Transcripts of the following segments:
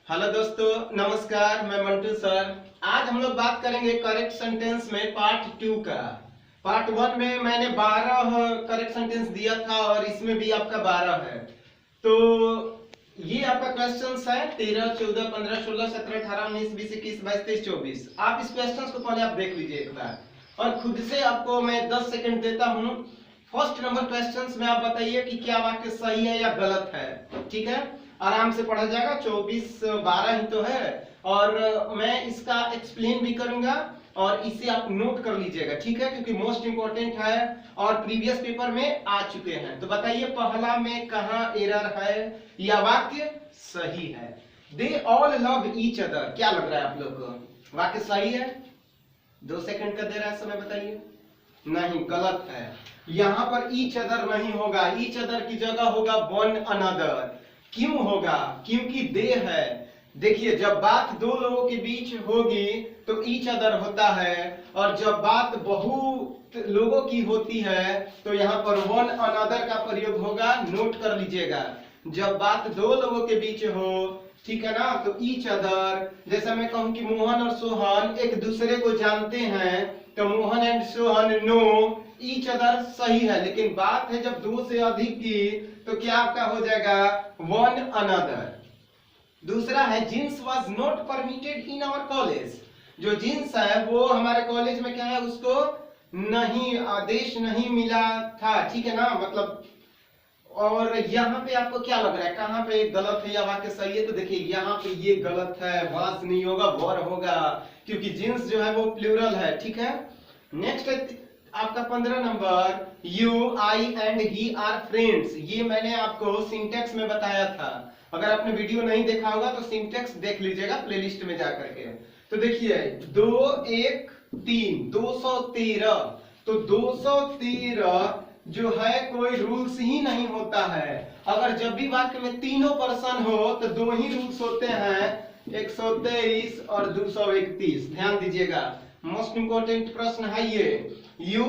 Hello दोस्तों, नमस्कार। मैं मंटू सर। आज हम लोग बात करेंगे करेक्ट सेंटेंस में पार्ट 2 का। पार्ट 1 में मैंने 12 करेक्ट सेंटेंस दिया था और इसमें भी आपका 12 है। तो ये आपका क्वेश्चंस है 13, 14, 15, 16, 17, 18, 19, 20, 21, 22, 23, 24। आप इस क्वेश्चंस को पहले आप देख लीजिए एक बार और खुद से आपको मैं 10 सेकंड देता हूं। फर्स्ट नंबर क्वेश्चंस में आप बताइए कि क्या वाक्य सही है या गलत है। ठीक है, आराम से पढ़ा जाएगा। 24 12 ही तो है और मैं इसका एक्सप्लेन भी करूंगा और इसे आप नोट कर लीजिएगा। ठीक है, क्योंकि मोस्ट इंपोर्टेंट है और प्रीवियस पेपर में आ चुके हैं। तो बताइए पहला में कहां एरर है या वाक्य सही है। They all love each other, क्या लग रहा है आप लोग को? वाक्य सही है? 2 सेकंड का दे रहा है समय, बताइए। नहीं, गलत है। यहां पर ईच अदर नहीं होगा, ईच अदर की जगह होगा वन अनदर। क्यों होगा? क्योंकि दे है। देखिए, जब बात दो लोगों के बीच होगी तो ईच अदर होता है और जब बात बहुत लोगों की होती है तो यहाँ पर वन अनदर का प्रयोग होगा। नोट कर लीजिएगा, जब बात दो लोगों के बीच हो, ठीक है ना, तो ईच अदर। जैसा मैं कहूं कि मोहन और सोहन एक दूसरे को जानते हैं तो Mohan and Sohan know each other सही है। लेकिन बात है जब दो से अधिक की तो क्या आपका हो जाएगा? One another. दूसरा है jeans was not permitted in our college. जो जींस है वो हमारे कॉलेज में क्या है, उसको नहीं, आदेश नहीं मिला था। ठीक है ना, मतलब। और यहाँ पे आपको क्या लग रहा है, कहाँ पे गलत है या वाक्य सही है? तो देखिए यहाँ पे ये गलत है, वाज नहीं होगा, वर होगा, क्योंकि जींस जो है वो प्लूरल है। ठीक है, नेक्स्ट है आपका 15 नंबर, you I and he are friends. ये मैंने आपको सिंटेक्स में बताया था। अगर आपने वीडियो नहीं देखा होगा तो सिंटेक्स देख लीजिएगा प्लेलिस्ट में जाकर के। तो देखिए 2 1 3 213। तो 213 जो है कोई रूल्स ही नहीं होता है। अगर जब भी वाक्य में तीनों पर्सन हो तो दो ही रूल्स होते हैं, 123 और 231। ध्यान दीजिएगा, मोस्ट इंपोर्टेंट प्रश्न है ये। You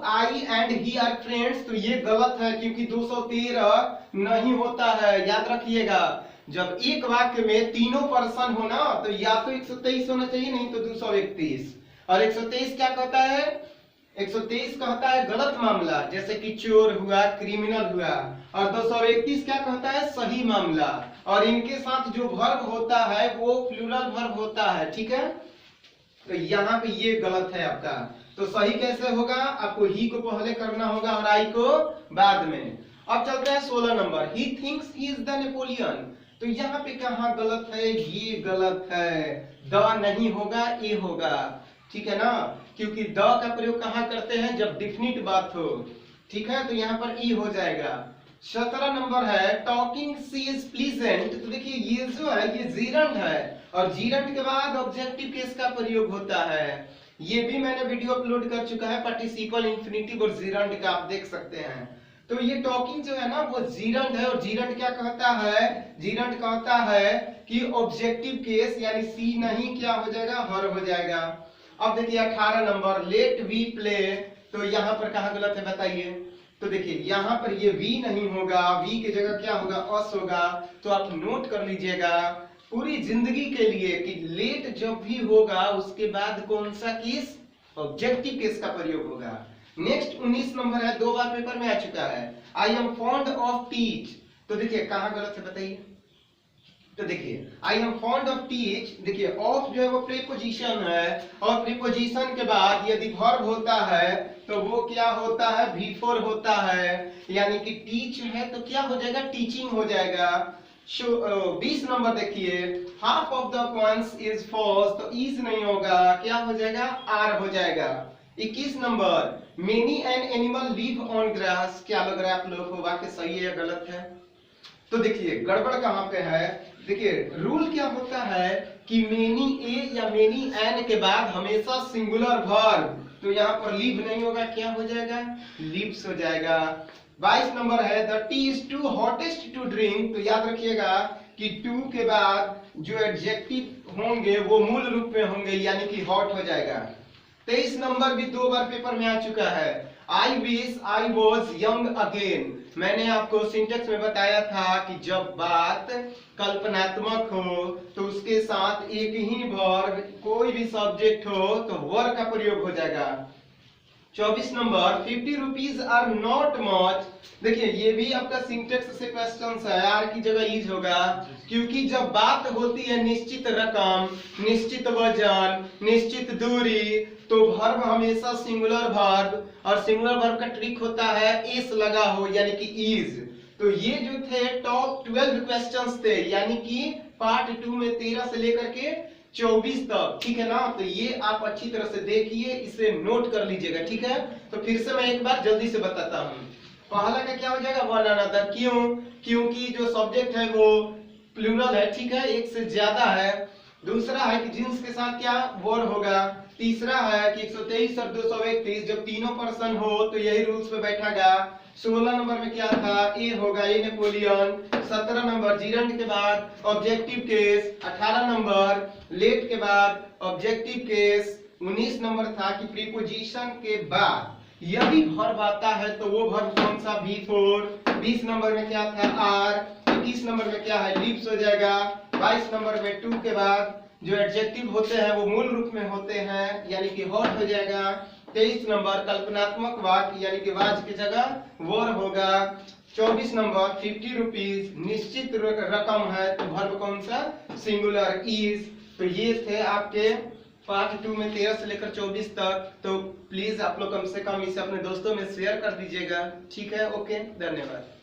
I and he are friends, तो ये गलत है क्योंकि 213 नहीं होता है। याद रखिएगा, जब एक वाक्य में तीनों पर्सन हो ना तो या तो 123 होना चाहिए, नहीं तो 231। और 123 क्या कहता है? 123 कहता है गलत मामला, जैसे कि चोर हुआ, क्रिमिनल हुआ। और 231 क्या कहता है? सही मामला। और इनके साथ जो वर्ब होता है वो प्लूरल वर्ब होता है। ठीक है, तो यहाँ पे ये गलत है आपका। तो सही कैसे होगा? आपको ही को पहले करना होगा और आई को बाद में। अब चलते हैं 16 number, he thinks he is the Napoleon. तो यहाँ पे कहाँ गलत है? ये गलत है, द नहीं होगा, ए होगा। ठीक है ना, क्योंकि द का प्रयोग कहाँ करते हैं? जब डिफिनिट बात हो। ठीक है, तो यहाँ पर ई हो जाएगा। 17 नंबर है, टॉकिंग सी इज प्लीजेंट। तो देखिए ये जो है ये जीरंड है और जीरंड के बाद ऑब्जेक्टिव केस का प्रयोग होता है। ये भी मैंने वीडियो अपलोड कर चुका है, पार्टिसिपल इंफिनिटिव और जीरंड का, आप देख सकते हैं। तो ये टॉकिंग जो है ना वो जीरंड है और जीरंड क्या कहता है? जीरंड कहता है कि ऑब्जेक्टिव केस यानी सी नहीं, क्या हो जाएगा? हर हो जाएगा। अब देखिए 18 नंबर, लेट वी प्ले। तो यहाँ पर कहाँ गलत है बताइए? तो देखिए यहाँ पर ये वी नहीं होगा, वी की जगह क्या होगा? अस होगा। तो आप नोट कर लीजिएगा पूरी जिंदगी के लिए कि लेट जब भी होगा उसके बाद कौन सा केस? ऑब्जेक्टिव केस का प्रयोग होगा। नेक्स्ट 19 नंबर है, 2 बार पेपर में आ चुका है, I am fond of teach. तो देखिए कहाँ गलत है बताइए? तो देखिए I am fond of teach, देखिए ऑफ जो है वो प्रीपोजिशन है और प्रीपोजिशन के बाद यदि वर्ब होता है तो वो क्या होता है? बिफोर होता है। यानी कि टीच है तो क्या हो जाएगा? टीचिंग हो जाएगा। 20 नंबर देखिए, half of the coins is false. तो इज नहीं होगा, क्या हो जाएगा? आर हो जाएगा। 21 नंबर, many an animal live on grass. क्या लग रहा है आप लोगों को, वाक्य सही है या गलत है? तो देखिए गड़बड़ कहाँ पे है? देखिए रूल क्या होता है कि मेनी ए या मेनी एन के बाद हमेशा सिंगुलर वर्ब। तो यहाँ पर लिव नहीं होगा, क्या हो जाएगा? लिव्स हो जाएगा। 22 नंबर है, the tea is too hottest to drink. तो याद रखिएगा कि टू के बाद जो एडजेक्टिव होंगे वो मूल रूप में होंगे, यानी कि हॉट हो जाएगा। 23 नंबर भी 2 बार पेपर में आ चुका है, I wish I was young again. मैंने आपको सिंटेक्स में बताया था कि जब बात कल्पनात्मक हो तो उसके साथ एक ही वर्ब, कोई भी सब्जेक्ट हो तो वर्ब का प्रयोग हो जाएगा। 24 number 50 rupees are not much. देखिए ये भी आपका सिंटेक्स से क्वेश्चन है, आर की जगह इज होगा, क्योंकि जब बात होती है निश्चित रकम, निश्चित वजन, निश्चित दूरी, तो वर्ब हमेशा सिंगुलर वर्ब, और सिंगुलर वर्ब का ट्रिक होता है एस लगा हो यानी कि इज। तो ये जो थे टॉप 12 क्वेश्चंस थे, यानी कि पार्ट 2 में 13 से लेकर के 24 तक, ठीक है ना। तो ये आप अच्छी तरह से देखिए, इसे नोट कर लीजिएगा, ठीक है। तो फिर से मैं एक बार जल्दी से बताता हूँ। पहला का क्या हो जाएगा, वन अनदर। क्यों? क्योंकि जो सब्जेक्ट है वो प्लूरल है, ठीक है, एक से ज्यादा है। दूसरा है कि जिन्स के साथ क्या वर होगा। तीसरा है कि 123 और 231 जब तीनों पर्सन हो तो यही रूल्स पे बैठेगा। 16 नंबर में क्या था, ए होगा, ए नेपोलियन। 17 नंबर जीरंड के बाद ऑब्जेक्टिव केस। 18 नंबर लेट के बाद ऑब्जेक्टिव केस। 19 नंबर था कि प्रीपोजिशन के बाद यदि वर्ब आता है तो वो वर्ब कौन सा, V4। 20 नंबर में क्या था, आर। 21 नंबर में क्या है, लिप्स हो जाएगा। 22 नंबर में टू के बाद जो एडजेक्टिव होते हैं वो मूल रूप में होते हैं, यानी कि हॉट हो जाएगा। 23 नंबर कल्पनात्मक वाक्य, यानी कि वाज की जगह वर होगा। 24 नंबर 50 रुपीज निश्चित रकम है तो वर्ब कौन सा, सिंगुलर इज। तो ये थे आपके पार्ट 2 में 13 से लेकर 24 तक। तो प्लीज आप लोग कम से कम इसे अपने दोस्तों में शेयर कर दीजिएगा, ठीक है। ओके, धन्यवाद।